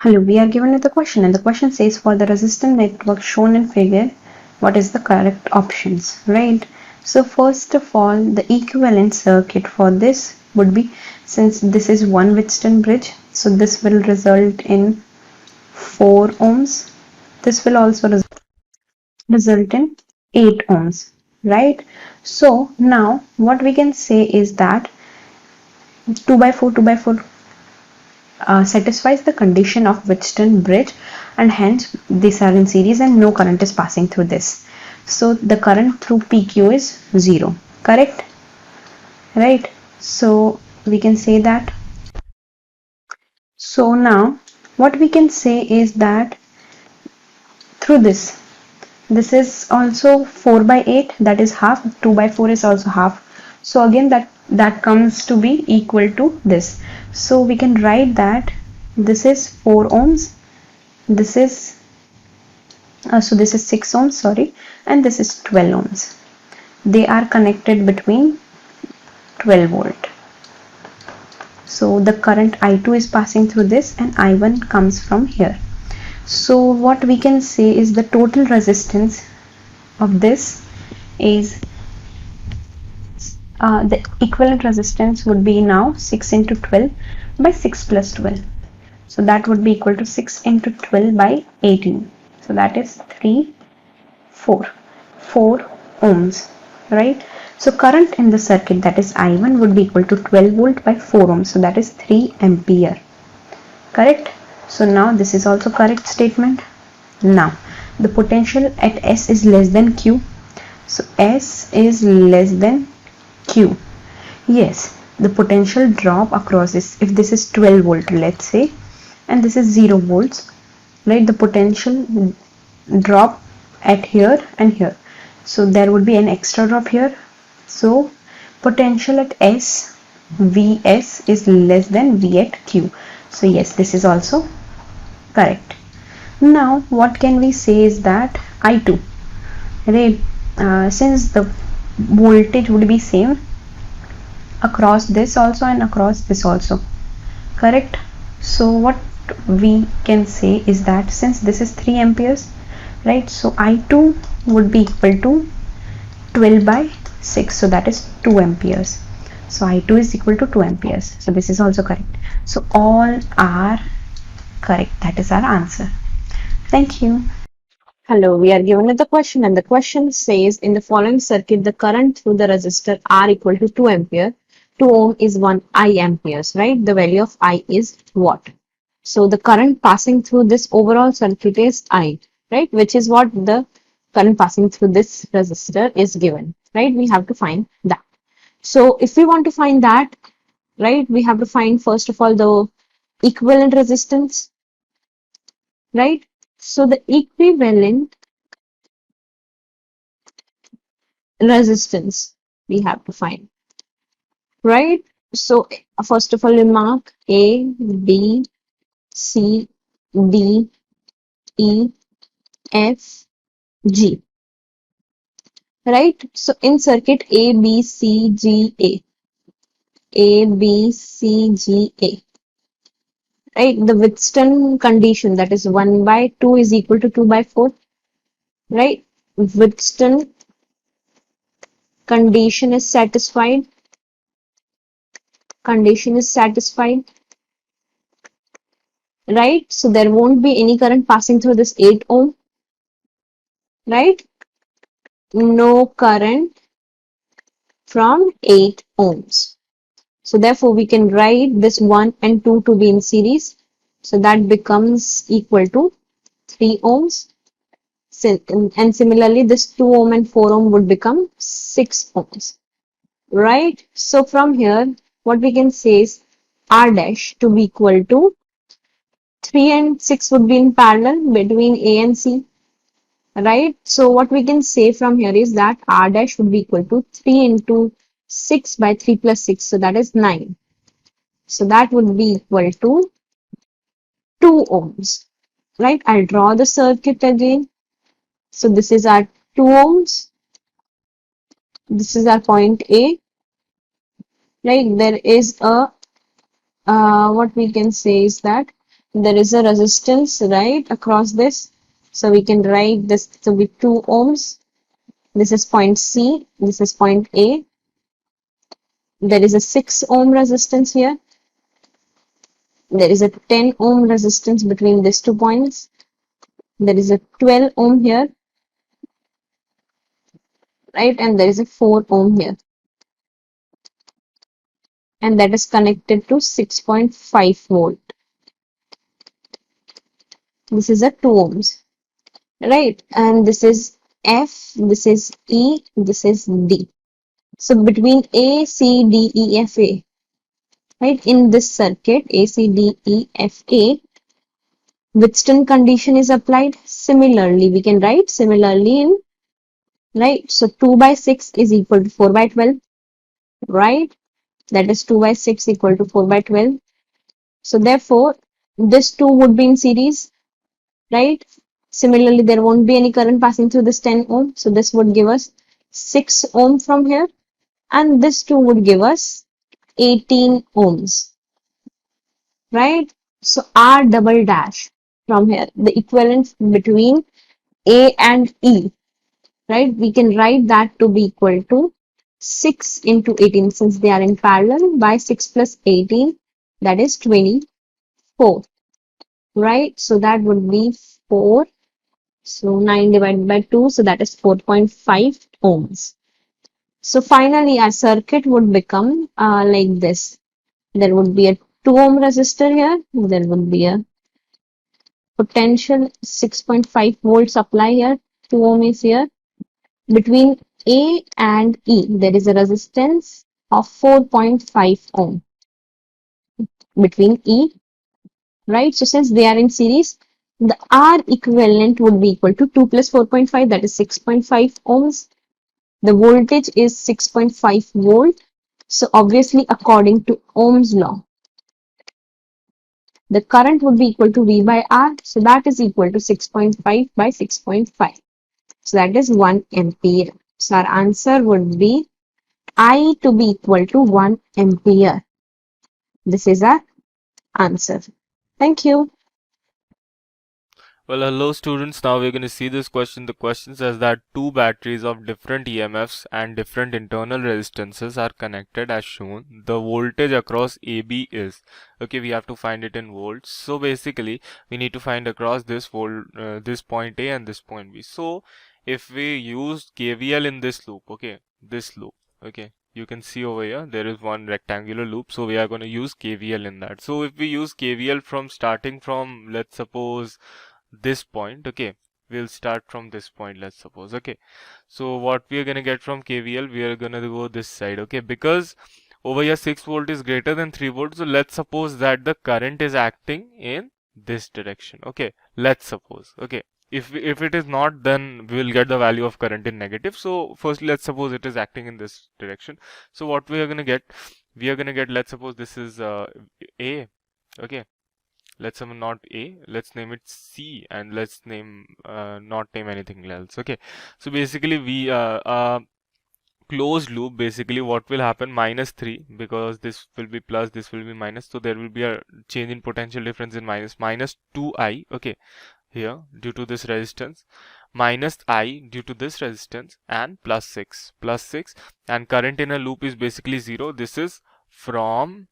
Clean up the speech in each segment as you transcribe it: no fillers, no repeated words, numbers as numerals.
Hello, we are given with a question and the question says for the resistant network shown in figure, what is the correct options, right? So first of all, the equivalent circuit for this would be, since this is one Wheatstone bridge, so this will result in 4 ohms. This will also result in 8 ohms, right? So now what we can say is that 2 by 4 satisfies the condition of Wheatstone bridge, and hence these are in series and no current is passing through this. So the current through PQ is 0, correct? Right? So we can say that. So now what we can say is that through this is also 4 by 8, that is half. 2 by 4 is also half. So again that comes to be equal to this. So we can write that this is 4 ohms, this is so this is 6 ohms, sorry, and this is 12 ohms. They are connected between 12 volt. So the current I2 is passing through this and I1 comes from here. So what we can say is the total resistance of this is the equivalent resistance would be now 6 into 12 by 6 plus 12. So that would be equal to 6 into 12 by 18. So that is 4 ohms, right? So current in the circuit, that is I1, would be equal to 12 volt by 4 ohms. So that is 3 ampere, correct? So now this is also correct statement. Now the potential at S is less than Q. So S is less than Q. Yes, the potential drop across this, if this is 12 volt, let's say, and this is 0 volts, right? The potential drop at here and here. So there would be an extra drop here. So potential at S, Vs is less than V at Q. So yes, this is also correct. Now what can we say is that I2, right? Since the voltage would be same across this also and across this also, correct? So what we can say is that since this is 3 amperes, right, so I2 would be equal to 12 by 6, so that is 2 amperes. So I2 is equal to 2 amperes. So this is also correct. So all are correct. That is our answer. Thank you. Hello, we are given with the question and the question says in the following circuit the current through the resistor R equal to 2 ampere, 2 ohm is 1 I amperes, right? The value of I is what? So the current passing through this overall circuit is I, right? Which is what the current passing through this resistor is given, right? We have to find that. So if we want to find that, right, we have to find first of all the equivalent resistance, right? So the equivalent resistance we have to find, right? So first of all we mark A, B, C, D, E, F, G, right? So in circuit A, B, C, G, A, B, C, G, A, right? The Wheatstone condition, that is 1 by 2 is equal to 2 by 4, right? Wheatstone condition is satisfied. Condition is satisfied, right? So there won't be any current passing through this 8 ohm, right? No current from 8 ohms. So therefore we can write this 1 and 2 to be in series. So that becomes equal to 3 ohms. And similarly this 2 ohm and 4 ohm would become 6 ohms, right? So from here what we can say is R dash to be equal to 3 and 6 would be in parallel between A and C, right? So what we can say from here is that R dash would be equal to 3 into 6 by 3 plus 6. So that is 9. So that would be equal to 2 ohms, right? I'll draw the circuit again. So this is our 2 ohms. This is our point A, right? There is a, what we can say is that there is a resistance, right, across this. So we can write this to be 2 ohms. This is point C, this is point A. There is a 6 ohm resistance here. There is a 10 ohm resistance between these 2 points. There is a 12 ohm here, right? And there is a 4 ohm here. And that is connected to 6.5 volt. This is a 2 ohms, right? And this is F, this is E, this is D. So between A, C, D, E, F, A, right? In this circuit, A, C, D, E, F, A, Withstand condition is applied. Similarly, we can write similarly in, right? So 2 by 6 is equal to 4 by 12, right? That is 2 by 6 equal to 4 by 12. So therefore, this 2 would be in series, right? Similarly, there won't be any current passing through this 10 ohm. So this would give us 6 ohm from here. And this 2 would give us 18 ohms, right? So R double dash from here, the equivalent between A and E, right? We can write that to be equal to 6 into 18 since they are in parallel by 6 plus 18, that is 24, right? So that would be 4. So 9 divided by 2, so that is 4.5 ohms. So finally our circuit would become like this. There would be a 2 ohm resistor here. There would be a potential 6.5 volt supply here. 2 ohm is here. Between A and E, there is a resistance of 4.5 ohm between E, right? So since they are in series, the R equivalent would be equal to 2 plus 4.5, that is 6.5 ohms. The voltage is 6.5 volt. So obviously, according to Ohm's law, the current would be equal to V by R. So that is equal to 6.5 by 6.5. So that is 1 ampere. So our answer would be I to be equal to 1 ampere. This is our answer. Thank you. Well, hello students. Now we're going to see this question. The question says that two batteries of different EMFs and different internal resistances are connected as shown. The voltage across AB is, okay, we have to find it in volts. So basically, we need to find across this this point A and this point B. So if we use KVL in this loop, okay, this loop, okay, you can see over here there is one rectangular loop, so we are going to use KVL in that. So if we use KVL from starting from, let's suppose, this point, okay, we'll start from this point, let's suppose, okay. So what we are going to get from KVL, we are going to go this side, okay, because over here 6 volt is greater than 3 volts. So let's suppose that the current is acting in this direction, okay, let's suppose, okay. If it is not, then we will get the value of current in negative. So first let's suppose it is acting in this direction. So what we are going to get, we are going to get, let's suppose this is A, okay, let's name not A, let's name it C, and let's name not name anything else, okay. So basically we closed loop, basically what will happen, -3, because this will be plus, this will be minus, so there will be a change in potential difference in minus 2I, okay, here due to this resistance, minus I due to this resistance, and plus 6, and current in a loop is basically 0. This is from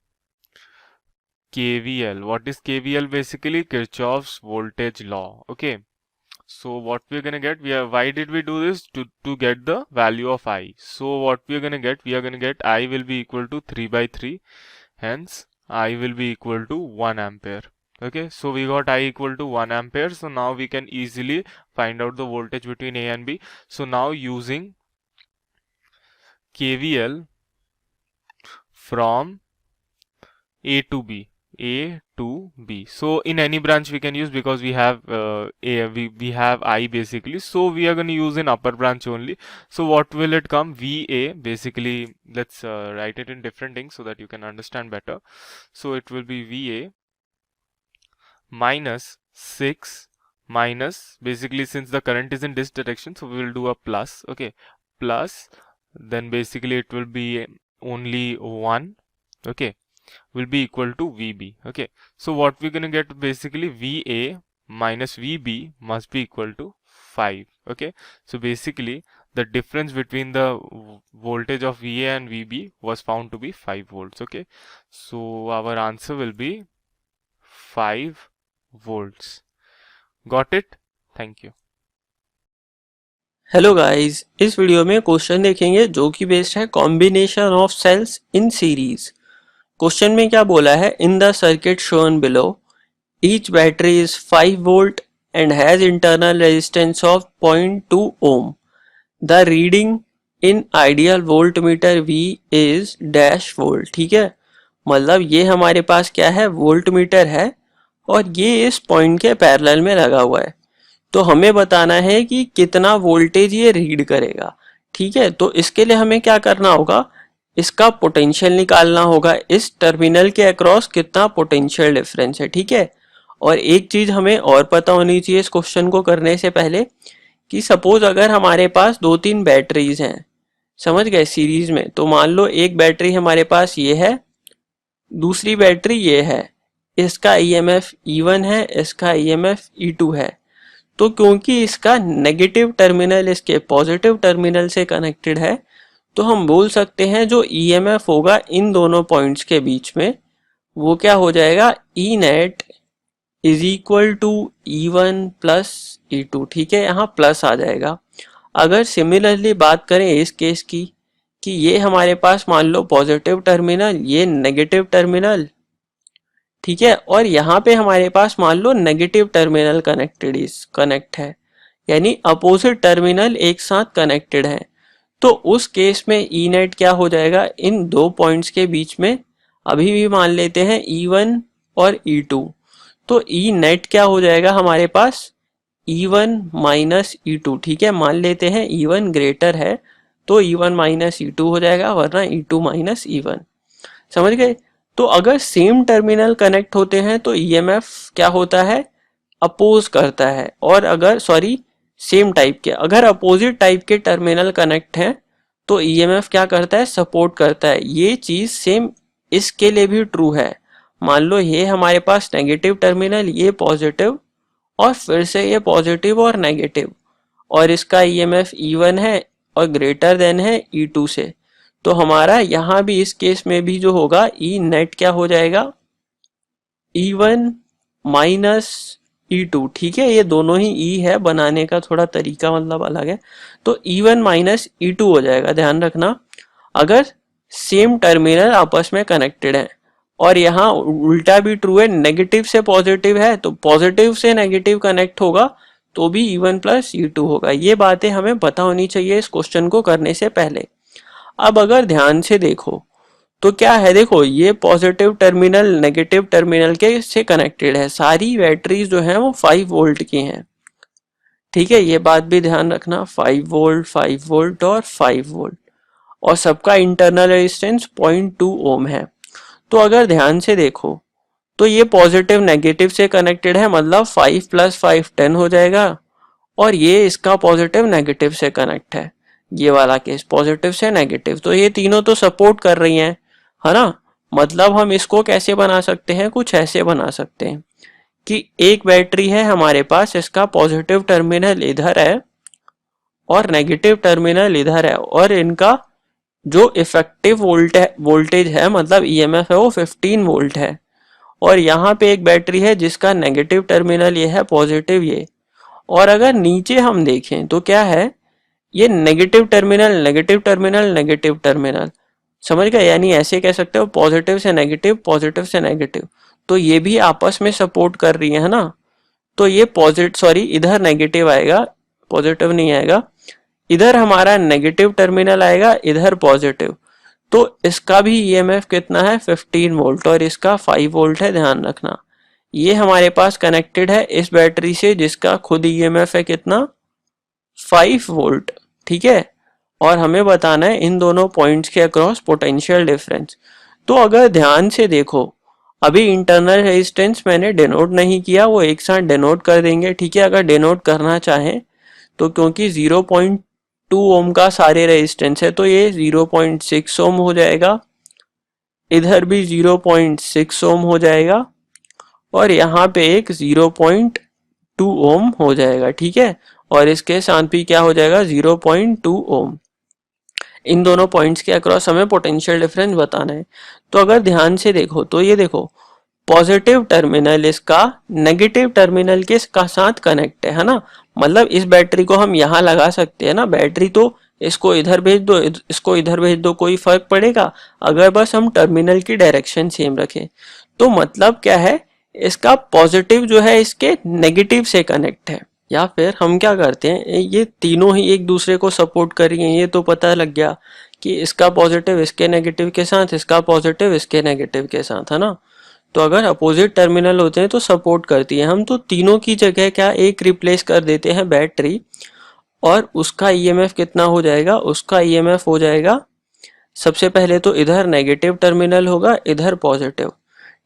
KVL. What is KVL? Basically Kirchhoff's voltage law. Okay. So what we're gonna get? Why did we do this? To get the value of I. So what we're gonna get? We are gonna get I will be equal to 3 by 3. Hence I will be equal to 1 ampere. Okay. So we got I equal to 1 ampere. So now we can easily find out the voltage between A and B. So now using KVL from A to B. A to B. So in any branch we can use, because we have we have I basically. So we are going to use in upper branch only. So what will it come? VA basically. Let's write it in different things so that you can understand better. So it will be VA minus 6 minus, basically since the current is in this direction, so we will do a plus. Okay, plus, then basically it will be only 1. Okay, will be equal to VB. Okay, so what we're gonna get basically VA minus VB must be equal to 5. Okay, so basically the difference between the voltage of VA and VB was found to be 5 volts. Okay, so our answer will be 5 volts. Got it? Thank you. Hello guys, इस video में question देखेंगे जो कि based है combination of cells in series. Question में क्या बोला है, in the circuit shown below each battery is 5 volt and has internal resistance of 0.2 ohm. The reading in ideal voltmeter V is dash volt. ठीक है, मतलब ये हमारे पास क्या है, वोल्ट मीटर है और ये इस पॉइंट के पैरेलल में लगा हुआ है। तो हमें बताना है कि कितना वोल्टेज ये रीड करेगा। ठीक है, तो इसके लिए हमें क्या करना होगा, इसका पोटेंशियल निकालना होगा, इस टर्मिनल के अक्रॉस कितना पोटेंशियल डिफरेंस है। ठीक है, और एक चीज हमें और पता होनी चाहिए इस क्वेश्चन को करने से पहले कि सपोज अगर हमारे पास 2-3 बैटरीज हैं, समझ गए, सीरीज में, तो मान लो एक बैटरी हमारे पास ये है, दूसरी बैटरी ये है, इसका ईएमएफ E1 है, इसका ईएमएफ E2 है। तो क्योंकि इसका नेगेटिव टर्मिनल इसके पॉजिटिव टर्मिनल से कनेक्टेड है, तो हम बोल सकते हैं जो ईएमएफ होगा इन दोनों पॉइंट्स के बीच में वो क्या हो जाएगा, E net is equal to E1 plus E2। ठीक है, यहाँ प्लस आ जाएगा। अगर सिमिलरली बात करें इस केस की कि ये हमारे पास मान लो पॉजिटिव टर्मिनल, ये नेगेटिव टर्मिनल, ठीक है, और यहाँ पे हमारे पास मान लो नेगेटिव टर्मिनल कनेक्ट है, यानी अपोजिट टर्मिनल एक साथ कनेक्टेड है। तो उस केस में ई नेट क्या हो जाएगा, इन दो पॉइंट्स के बीच में अभी भी मान लेते हैं E1 और E2, तो ई नेट क्या हो जाएगा हमारे पास, E1 माइनस E2। ठीक है, मान लेते हैं E1 ग्रेटर है तो E1 माइनस E2 हो जाएगा, वरना E2 माइनस E1। समझ गए। तो अगर सेम टर्मिनल कनेक्ट होते हैं तो ईएमएफ क्या होता है, अपोज करता है, और अगर सेम टाइप के, अगर अपोजिट टाइप के टर्मिनल कनेक्ट हैं तो ईएमएफ क्या करता है, सपोर्ट करता है। ये चीज सेम इसके लिए भी ट्रू है। मान लो ये हमारे पास नेगेटिव टर्मिनल, ये पॉजिटिव, और फिर से ये पॉजिटिव और नेगेटिव, और इसका ईएमएफ E1 है और ग्रेटर देन है E2 से, तो हमारा यहाँ भी इस केस में भी जो होगा ई नेट क्या हो जाएगा, E1 माइनस E2। ठीक है, ये दोनों ही ई है, बनाने का थोड़ा तरीका मतलब अलग है, तो E1 माइनस E2 हो जाएगा। ध्यान रखना, अगर सेम टर्मिनल आपस में कनेक्टेड है, और यहाँ उल्टा भी ट्रू है, नेगेटिव से पॉजिटिव है तो पॉजिटिव से नेगेटिव कनेक्ट होगा तो भी E1 प्लस E2 होगा। ये बातें हमें पता होनी चाहिए इस क्वेश्चन को करने से पहले। अब अगर ध्यान से देखो तो क्या है, देखो ये पॉजिटिव टर्मिनल नेगेटिव टर्मिनल के से कनेक्टेड है, सारी बैटरीज जो है वो 5 वोल्ट की हैं। ठीक है, ये बात भी ध्यान रखना, 5 वोल्ट 5 वोल्ट और 5 वोल्ट, और सबका इंटरनल रेजिस्टेंस 0.2 ओम है। तो अगर ध्यान से देखो तो ये पॉजिटिव नेगेटिव से कनेक्टेड है, मतलब 5 प्लस 5 10 हो जाएगा, और ये इसका पॉजिटिव नेगेटिव से कनेक्ट है, ये वाला केस पॉजिटिव से नेगेटिव, तो ये तीनों तो सपोर्ट कर रही हैं, है ना। मतलब हम इसको कैसे बना सकते हैं, कुछ ऐसे बना सकते हैं कि एक बैटरी है हमारे पास, इसका पॉजिटिव टर्मिनल इधर है और नेगेटिव टर्मिनल इधर है, और इनका जो इफेक्टिव वोल्टेज है मतलब ईएमएफ है वो 15 वोल्ट है, और यहाँ पे एक बैटरी है जिसका नेगेटिव टर्मिनल ये है, पॉजिटिव ये, और अगर नीचे हम देखें तो क्या है, ये negative terminal negative terminal negative terminal, समझ गए, यानी ऐसे कह सकते हो पॉजिटिव से नेगेटिव, पॉजिटिव से नेगेटिव, तो ये भी आपस में सपोर्ट कर रही है ना। तो ये इधर नेगेटिव आएगा, पॉजिटिव नहीं आएगा, इधर हमारा नेगेटिव टर्मिनल आएगा, इधर पॉजिटिव, तो इसका भी ईएमएफ कितना है, 15 वोल्ट, और इसका 5 वोल्ट है। ध्यान रखना, ये हमारे पास कनेक्टेड है इस बैटरी से जिसका खुद ईएमएफ है कितना, 5 वोल्ट। ठीक है, और हमें बताना है इन दोनों पॉइंट्स के अक्रॉस पोटेंशियल डिफरेंस। तो अगर ध्यान से देखो, अभी इंटरनल रेजिस्टेंस मैंने डिनोट नहीं किया, वो एक साथ डिनोट कर देंगे। ठीक है, अगर डिनोट करना चाहें तो क्योंकि 0.2 ओम का सारे रेजिस्टेंस है तो ये 0.6 ओम हो जाएगा, इधर भी 0.6 ओम हो जाएगा और यहाँ पे एक 0.2 ओम हो जाएगा, ठीक है। और इसके साथ भी क्या हो जाएगा, 0.2 ओम। इन दोनों पॉइंट्स के अक्रॉस हमें पोटेंशियल डिफरेंस बताना है। तो अगर ध्यान से देखो तो ये देखो, पॉजिटिव टर्मिनल इसका नेगेटिव टर्मिनल के साथ कनेक्ट है ना। मतलब इस बैटरी को हम यहाँ लगा सकते हैं ना, बैटरी तो इसको इधर भेज दो, इसको इधर भेज दो, कोई फर्क पड़ेगा अगर बस हम टर्मिनल की डायरेक्शन सेम रखें। तो मतलब क्या है, इसका पॉजिटिव जो है इसके नेगेटिव से कनेक्ट है। या फिर हम क्या करते हैं, ये तीनों ही एक दूसरे को सपोर्ट कर रही हैं, ये तो पता लग गया कि इसका पॉजिटिव इसके नेगेटिव के साथ, इसका पॉजिटिव इसके नेगेटिव के साथ, है ना। तो अगर अपोजिट टर्मिनल होते हैं तो सपोर्ट करती है, हम तो तीनों की जगह क्या एक रिप्लेस कर देते हैं बैटरी, और उसका ईएमएफ कितना हो जाएगा, उसका ईएमएफ हो जाएगा, सबसे पहले तो इधर नेगेटिव टर्मिनल होगा, इधर पॉजिटिव,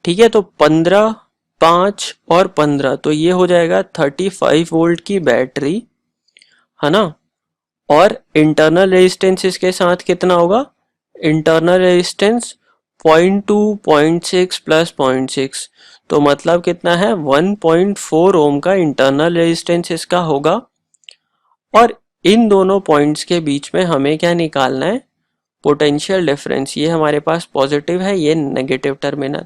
ठीक है। तो 15, 5 और 15, तो ये हो जाएगा 35 वोल्ट की बैटरी, है ना। और इंटरनल रेजिस्टेंस इसके साथ कितना होगा, इंटरनल रेजिस्टेंस 0.2, 0.6 प्लस 0.6, तो मतलब कितना है, 1.4 ओम का इंटरनल रेजिस्टेंस इसका होगा। और इन दोनों पॉइंट्स के बीच में हमें क्या निकालना है, पोटेंशियल डिफरेंस। ये हमारे पास पॉजिटिव है, ये नेगेटिव टर्मिनल।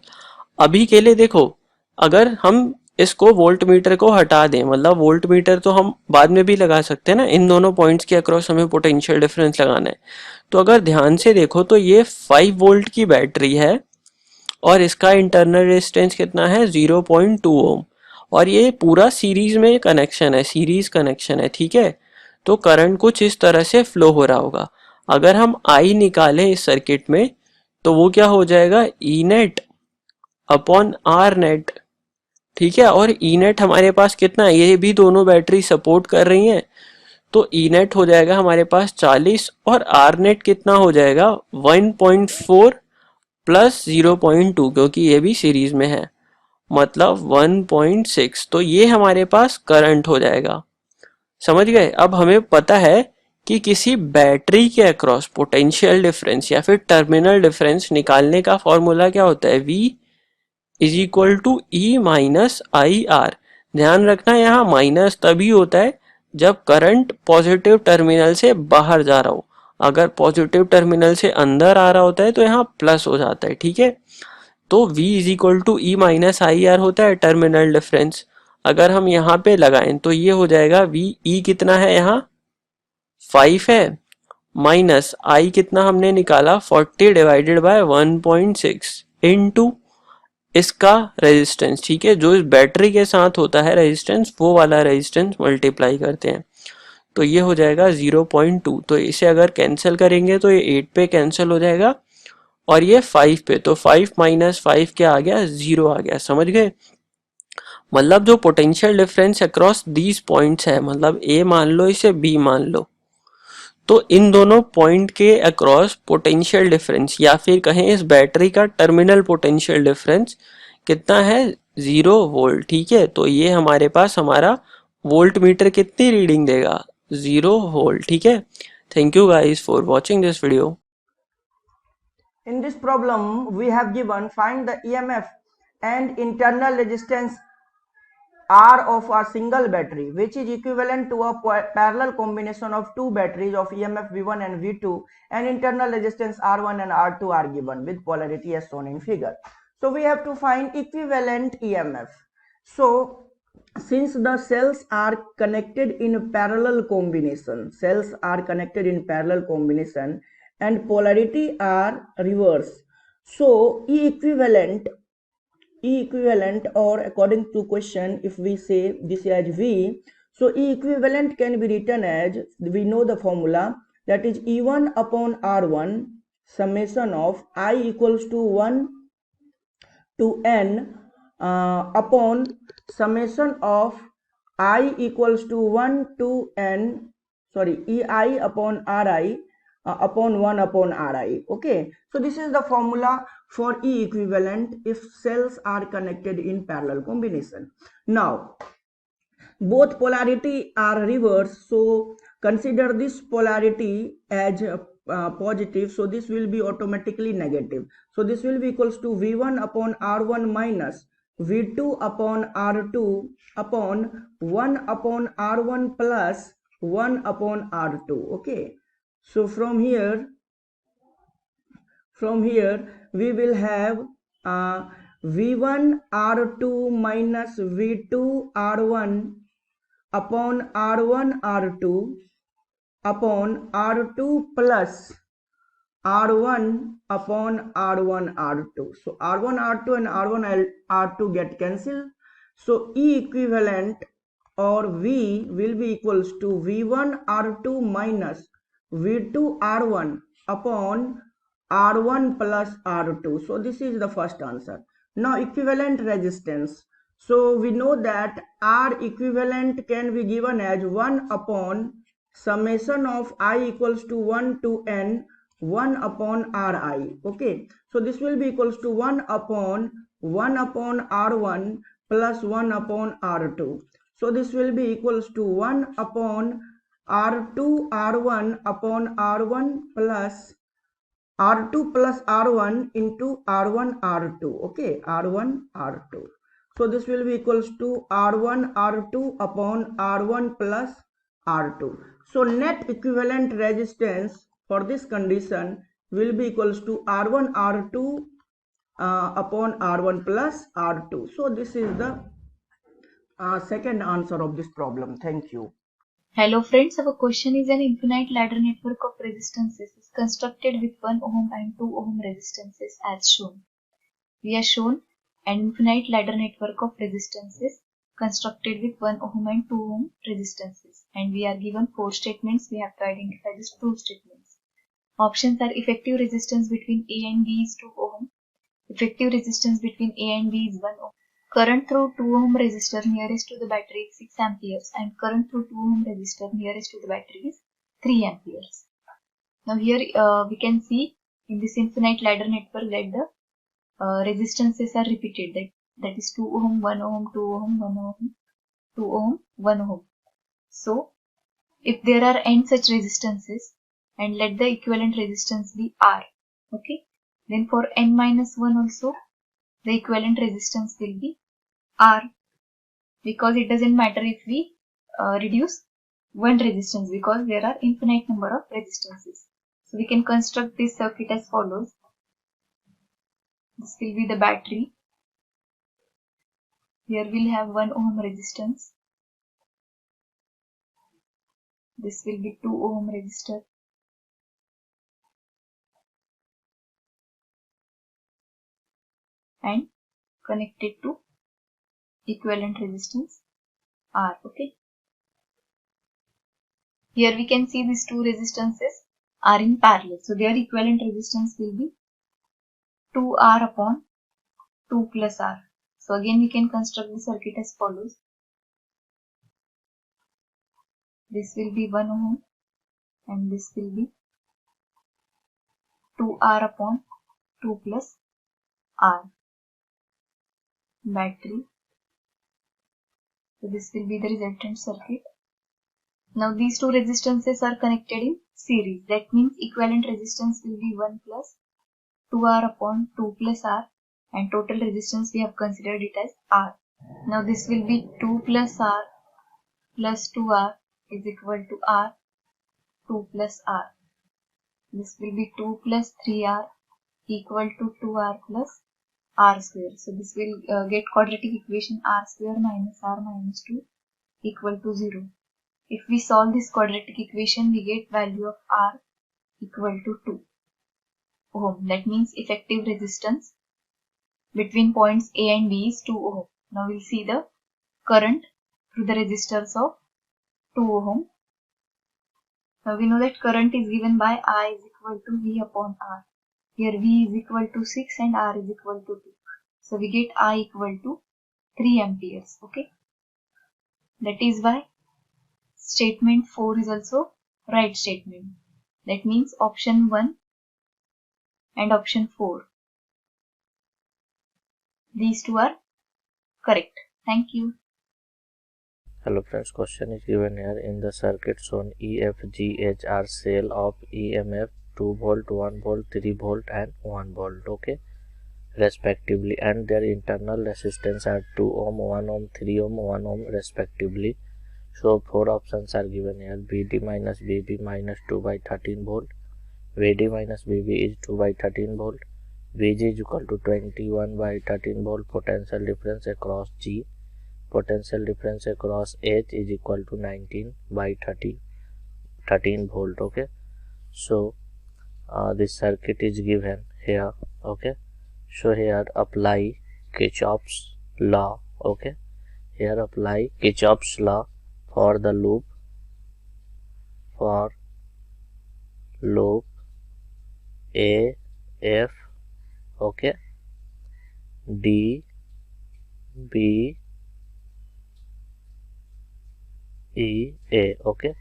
अभी के लिए देखो, अगर हम इसको वोल्ट मीटर को हटा दें, मतलब वोल्ट मीटर तो हम बाद में भी लगा सकते हैं ना, इन दोनों पॉइंट्स के अक्रॉस हमें पोटेंशियल डिफरेंस लगाना है। तो अगर ध्यान से देखो तो ये 5 वोल्ट की बैटरी है और इसका इंटरनल रेजिस्टेंस कितना है, 0.2 ओम, और ये पूरा सीरीज में कनेक्शन है, सीरीज कनेक्शन है, ठीक है। तो करंट कुछ इस तरह से फ्लो हो रहा होगा। अगर हम आई निकालें इस सर्किट में तो वो क्या हो जाएगा, E net upon are net, ठीक है। और ई नेट हमारे पास कितना है, ये भी दोनों बैटरी सपोर्ट कर रही हैं, तो ई नेट हो जाएगा हमारे पास 40, और आर नेट कितना हो जाएगा 1.4 प्लस 0.2, क्योंकि ये भी सीरीज में है, मतलब 1.6। तो ये हमारे पास करंट हो जाएगा, समझ गए। अब हमें पता है कि किसी बैटरी के अक्रॉस पोटेंशियल डिफरेंस या फिर टर्मिनल डिफरेंस निकालने का फॉर्मूला क्या होता है, V is equal to E minus I R. ध्यान रखना यहाँ माइनस तभी होता है जब करंट पॉजिटिव टर्मिनल से बाहर जा रहा हो, अगर पॉजिटिव टर्मिनल से अंदर आ रहा होता है तो यहाँ प्लस हो जाता है, ठीक है। तो V is equal to E minus I R होता है टर्मिनल डिफरेंस। अगर हम यहाँ पे लगाएं तो ये हो जाएगा V, E कितना है यहाँ 5 है, माइनस I कितना हमने निकाला 40 डिवाइडेड बाय 1.6 इनटू इसका रेजिस्टेंस, ठीक है। जो इस बैटरी के साथ होता है रेजिस्टेंस, वो वाला रेजिस्टेंस मल्टीप्लाई करते हैं, तो ये हो जाएगा 0.2। तो इसे अगर कैंसिल करेंगे तो ये 8 पे कैंसिल हो जाएगा और ये 5 पे, तो 5 माइनस 5 क्या आ गया, 0 आ गया, समझ गए। मतलब जो potential difference across these points है, मतलब ए मान लो इसे बी मान लो, तो इन दोनों पॉइंट के अक्रॉस पोटेंशियल डिफरेंस या फिर कहें इस बैटरी का टर्मिनल पोटेंशियल डिफरेंस कितना है, 0 वोल्ट, ठीक है। तो ये हमारे पास हमारा वोल्ट मीटर कितनी रीडिंग देगा, 0 वोल्ट, ठीक है। Thank you guys for watching this video. In this problem, we have given find the EMF and internal resistance R of a single battery, which is equivalent to a parallel combination of two batteries of EMF V1 and V2, and internal resistance R1 and R2 are given with polarity as shown in figure. So we have to find equivalent EMF. So since the cells are connected in parallel combination, and polarity are reverse, so E equivalent, or according to question, if we say this as V, so E equivalent can be written as, we know the formula, that is E1 upon R1 summation of I equals to 1 to N upon summation of I equals to 1 to N, sorry, EI upon RI upon 1 upon Ri. Okay, so this is the formula for E equivalent if cells are connected in parallel combination. Now both polarity are reversed, so consider this polarity as positive, so this will be automatically negative. So this will be equals to V1 upon R1 minus V2 upon R2 upon 1 upon R1 plus 1 upon R2. Okay, so from here we will have V1 R2 minus V2 R1 upon R1 R2 upon R2 plus R1 upon R1 R2. So R1 R2 and R1 R2 get cancelled. So E equivalent or V will be equals to V1 R2 minus V2 R1 upon R1 plus R2. So this is the first answer. Now equivalent resistance. So we know that R equivalent can be given as 1 upon summation of I equals to 1 to n 1 upon Ri. Okay, so this will be equals to 1 upon R1 plus 1 upon R2. So this will be equals to 1 upon R2 R1 upon R1 plus R2 plus R1 into R1 R2. Okay, R1 R2. So this will be equals to R1 R2 upon R1 plus R2. So net equivalent resistance for this condition will be equals to R1 R2 upon R1 plus R2. So this is the second answer of this problem. Thank you. Hello friends, our question is an infinite ladder network of resistances is constructed with 1 ohm and 2 ohm resistances as shown. We are shown an infinite ladder network of resistances constructed with 1 ohm and 2 ohm resistances, and we are given 4 statements. We have to identify these 2 statements. Options are effective resistance between A and B is 2 ohm, effective resistance between A and B is 1 ohm. Current through 2 ohm resistor nearest to the battery is 6 amperes and current through 2 ohm resistor nearest to the battery is 3 amperes. Now here we can see in this infinite ladder network that the resistances are repeated, that is 2 ohm, 1 ohm, 2 ohm, 1 ohm, 2 ohm, 1 ohm. So if there are n such resistances and let the equivalent resistance be R, okay, then for n minus 1 also the equivalent resistance will be R, because it doesn't matter if we reduce one resistance because there are infinite number of resistances. So we can construct this circuit as follows. This will be the battery. Here we'll have 1 ohm resistance. This will be 2 ohm resistor. And connected to equivalent resistance R. Okay. Here we can see these 2 resistances are in parallel. So their equivalent resistance will be 2R upon 2 plus R. So again we can construct the circuit as follows. This will be 1 ohm and this will be 2R upon 2 plus R. Battery. So this will be the resultant circuit. Now these 2 resistances are connected in series. That means equivalent resistance will be 1 plus 2R upon 2 plus R, and total resistance we have considered it as R. Now this will be 2 plus R plus 2R is equal to R, 2 plus R. This will be 2 plus 3R equal to 2R plus R square. So this will get quadratic equation R square minus R minus 2 equal to 0. If we solve this quadratic equation, we get value of R equal to 2 ohm. That means effective resistance between points A and B is 2 ohm. Now we'll see the current through the resistors of 2 ohm. Now we know that current is given by I is equal to V upon R. Here V is equal to 6 and R is equal to 2. So we get I equal to 3 amperes. Okay. That is why statement 4 is also right statement. That means option 1 and option 4. These two are correct. Thank you. Hello friends, question is given here. In the circuit shown, EFGH are cell of EMF 2 volt, 1 volt, 3 volt and 1 volt, okay, respectively, and their internal resistance are 2 ohm, 1 ohm, 3 ohm, 1 ohm respectively. So 4 options are given here. VD minus VB minus 2 by 13 volt, VD minus VB is 2 by 13 volt, VG is equal to 21 by 13 volt, potential difference across G, potential difference across H is equal to 19 by 13 volt, okay. So this circuit is given here, okay. So here apply Kirchhoff's law, okay. Here apply Kirchhoff's law for the loop, A, F, okay, D, B, E, A, okay.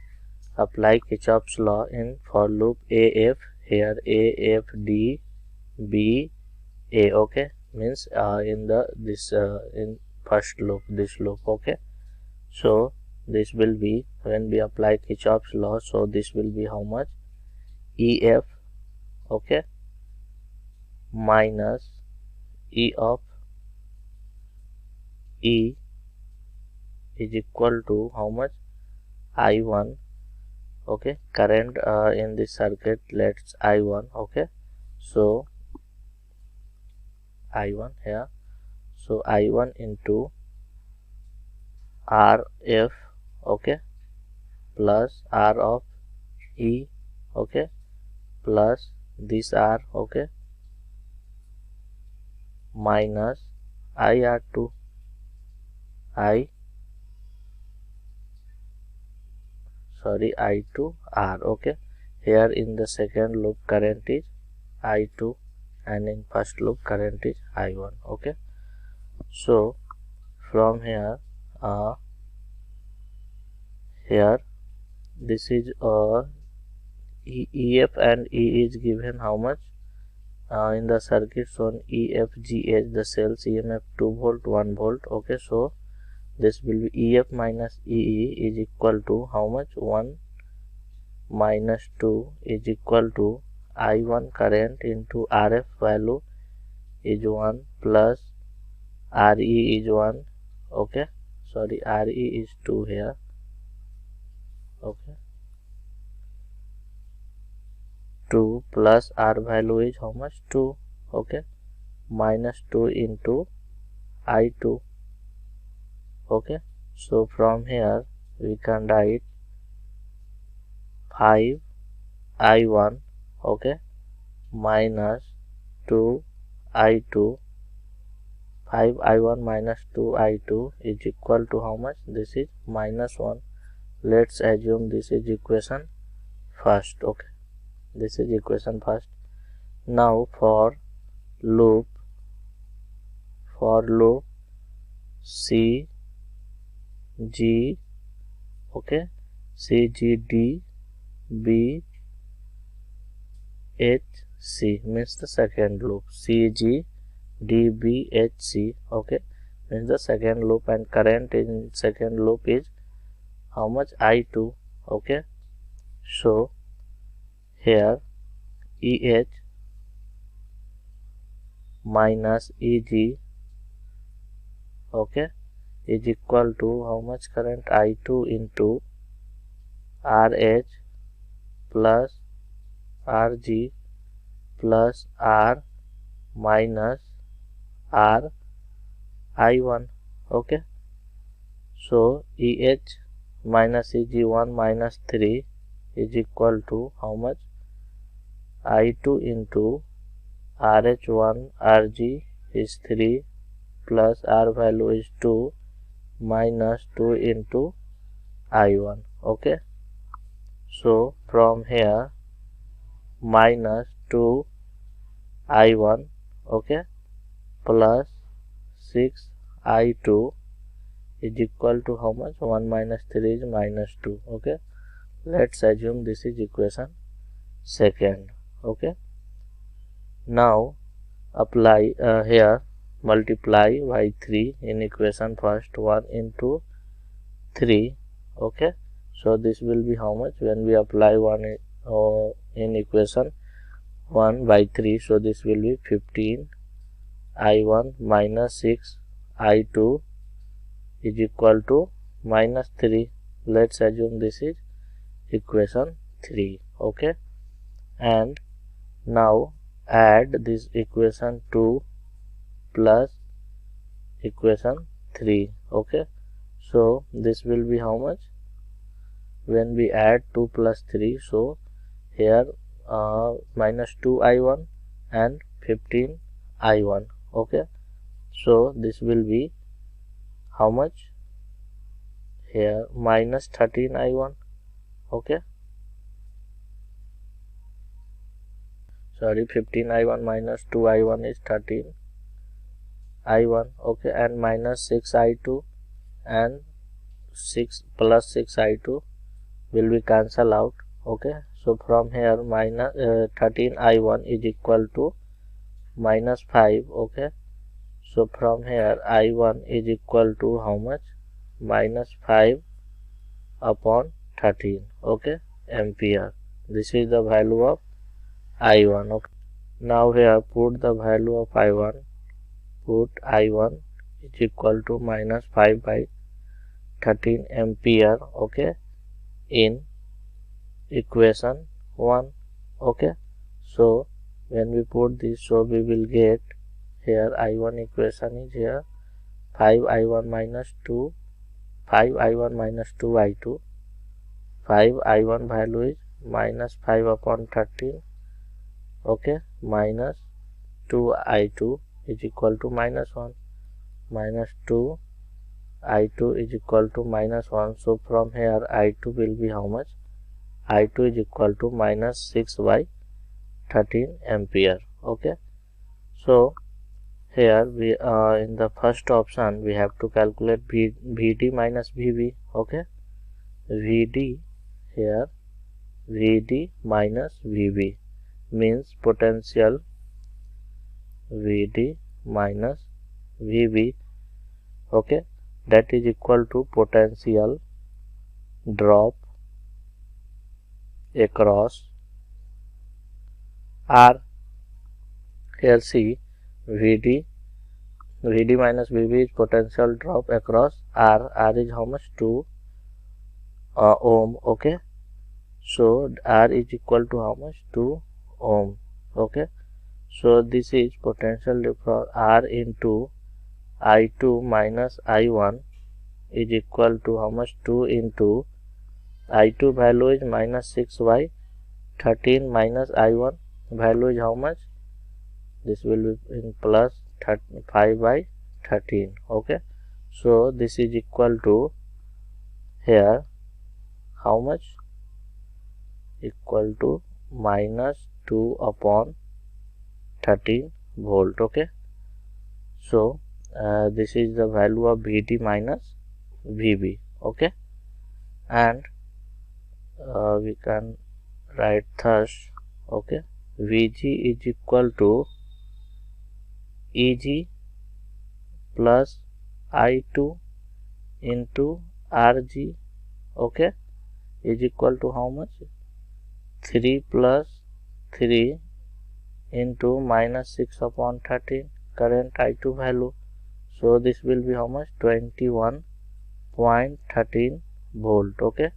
Apply Kirchhoff's law in for loop AF. Here AF, D, B, A, okay, means in in first loop, this loop, okay. So this will be, when we apply Kirchhoff's law, so this will be how much? EF, okay, minus E of E is equal to how much? I1, okay. Current in this circuit, let's I1, okay. So I1 here, so I1 into RF, okay, plus R of E, okay, plus this R, okay, minus IR2, I2 R, okay. Here in the second loop current is I2 and in first loop current is I1, okay. So from here this is EF and E is given how much? In the circuit shown EFGH, the cells EMF 2 volt, 1 volt, okay. So this will be EF minus EE is equal to how much? 1 minus 2 is equal to I1 current into RF value is 1 plus RE is 1, okay. Sorry, RE is 2 here, okay. 2 plus R value is how much? 2, okay, minus 2 into I2, okay. So from here we can write 5 I1, okay, minus 2 I2, 5 I1 minus 2 I2 is equal to how much? This is minus 1. Let's assume this is equation first, okay. This is equation first. Now for loop C, G, okay, C, G, D, B, H, C means the second loop. C, G, D, B, H, C, okay, means the second loop, and current in second loop is how much? I2, okay. So here EH minus EG, okay, is equal to how much current? I2 into RH plus RG plus R minus R I1, okay. So EH minus EG1 minus 3 is equal to how much? I2 into RH1 RG is 3 plus R value is 2 minus 2 into I1, okay. So from here minus 2 I1, okay, plus 6 I2 is equal to how much? 1 minus 3 is minus 2, okay. Let's assume this is equation second, okay. Now apply here, multiply by 3 in equation first, 1 into 3, okay. So this will be how much? When we apply 1 in equation, 1 by 3, so this will be 15 I1 minus 6 I2 is equal to minus 3. Let's assume this is equation 3. Okay, and now add this equation 2 plus equation 3. Okay, so this will be how much when we add 2 plus 3? So here minus 2 I1 and 15 I1. Okay, so this will be how much here? Minus 13 I1. Okay, sorry, 15 I1 minus 2 I1 is 13 I1. Okay, and minus 6 I2 and 6 plus 6 I2 will be cancel out. Okay, so from here minus 13 I1 is equal to minus 5. Okay, so from here I1 is equal to how much? Minus 5 upon 13. Okay, ampere. This is the value of I1. Okay, now here put the value of I1. Put I1 is equal to minus 5 by 13 ampere. Okay, in equation 1. Okay, so when we put this, so we will get here I1 equation is here 5 I1 minus 2, 5 I1 minus 2 I2, 5 I1 value is minus 5 upon 13. Okay, minus 2 I2 is equal to minus 1, minus 2 I2 is equal to minus 1. So from here I2 will be how much? I2 is equal to minus 6 by 13 ampere. Okay, so here we in the first option we have to calculate VD minus VB. Okay, VD here, VD minus VB means potential VD minus VB. Okay, that is equal to potential drop across R. Here see VD minus VB is potential drop across R. R is how much? 2 ohm. Okay, so R is equal to how much? 2 ohm. Okay, so this is potential difference R into I2 minus I1 is equal to how much? 2 into I2 value is minus 6 by 13 minus I1 value is how much? This will be in plus 5 by 13. Okay, so this is equal to here how much? Equal to minus 2 upon 13 volt. Okay, so this is the value of VD minus VB. Okay, and we can write thus. Okay, VG is equal to EG plus I2 into RG. Okay, is equal to how much? 3 plus 3 into minus 6 upon 13 current I2 value. So this will be how much? 21.13 volt. Okay,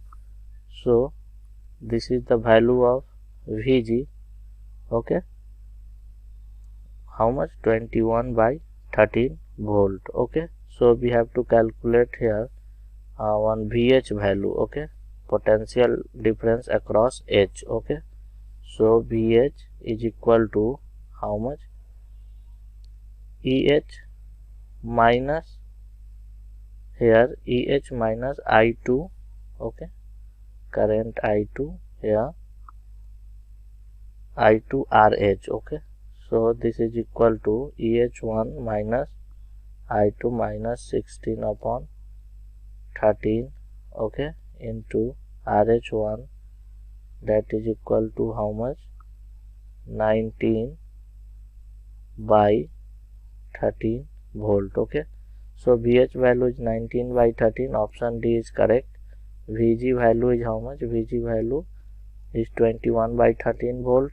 so this is the value of VG. Okay, how much? 21 by 13 volt. Okay, so we have to calculate here one VH value. Okay, potential difference across H. Okay, so VH is equal to how much? EH minus here EH minus I2. Okay, current I2 here I2 RH. Okay, so this is equal to EH1 minus I2 minus 16 upon 13. Okay, into RH1, that is equal to how much? 19 by 13 volt. Okay, so VH value is 19 by 13. Option D is correct. VG value is how much? VG value is 21 by 13 volt.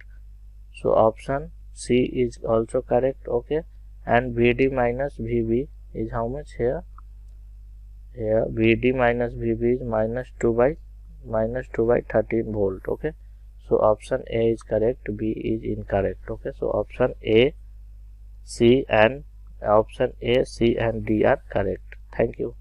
So option C is also correct. Okay, and VD minus VB is how much here? Here VD minus VB is minus 2 by 13 volt. Okay, so option A is correct, B is incorrect. Okay, so option A, C and D are correct. Thank you.